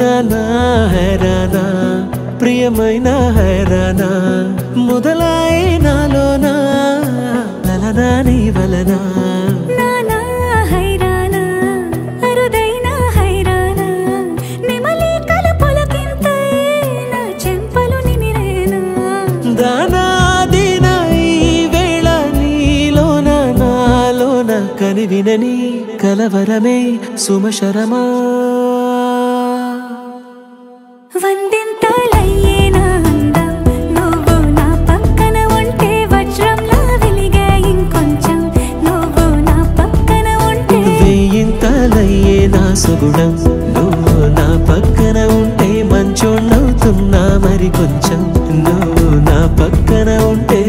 నానా హైరానా ప్రియమైన హైరానా మొదలాయి నాలోనా లలనా నీ వలనా నానా హైరానా అరుదైన హైరానా నిమలి కలుపులకింతై నా చెంపలు నిమిరేనా దానా దినా ఈ వేళ నీలోన నాలోన కనివినని కలవరమే సుమశరమా వందింతలయ్యేనా అందం నువ్వు నా పక్కన ఉంటే వజ్రంలా వెలిగే ఇంకొంచెం నువ్వు నా పక్కన ఉంటే వెయ్యింతలయ్యే నా సుగుణం నువ్వు నా పక్కన ఉంటే మంచోణ్ణవుతున్నా మరి కొంచెం నువ్వు నా పక్కన ఉంటే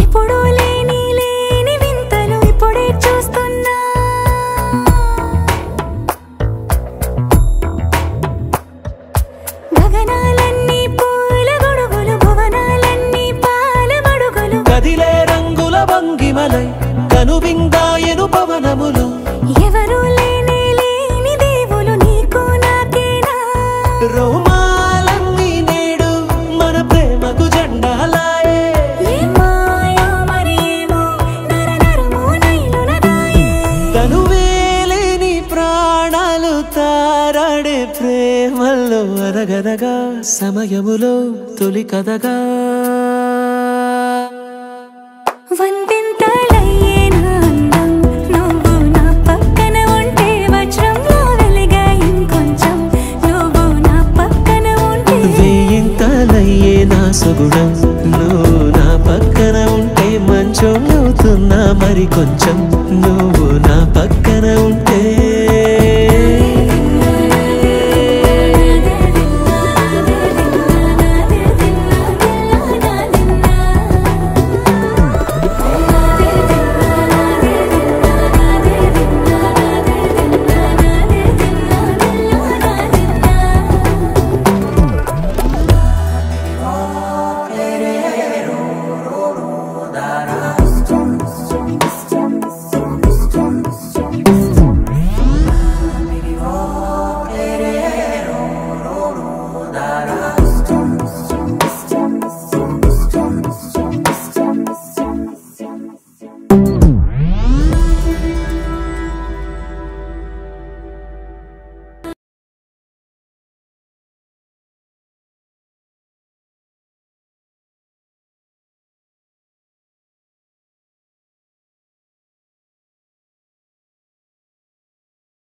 ఎప్పుడూ లేని వింతలు ఇప్పుడే చూస్తున్నా గగనాలన్నీ పూల గొడుగులు భువనాలన్నీ పాల మడుగులు కదిలే రంగుల భంగిమలై కనువిందాయను పవనములు ఎవరు లేని దేవులు నీకు నాకేనా రోమాలన్నీ నేడు మన ప్రేమకు జెండాలాయే మాయా మరేమో నరనరమో నైలునదాయే తనువేలేని ప్రాణాలు తారాడే ప్రేమల్లో అరగదగా సమయములో తొలి కథగా వందింతలయ్యేనా అందం నువ్వు నా పక్కన ఉంటే వజ్రంలా వెలిగే ఇంకొంచెం నువ్వు నా పక్కన ఉంటే వెయ్యింతలయ్యే నా సుగుణం నువ్వు నా పక్కన ఉంటే మంచోణ్ణవుతున్నా మరి కొంచెం నువ్వు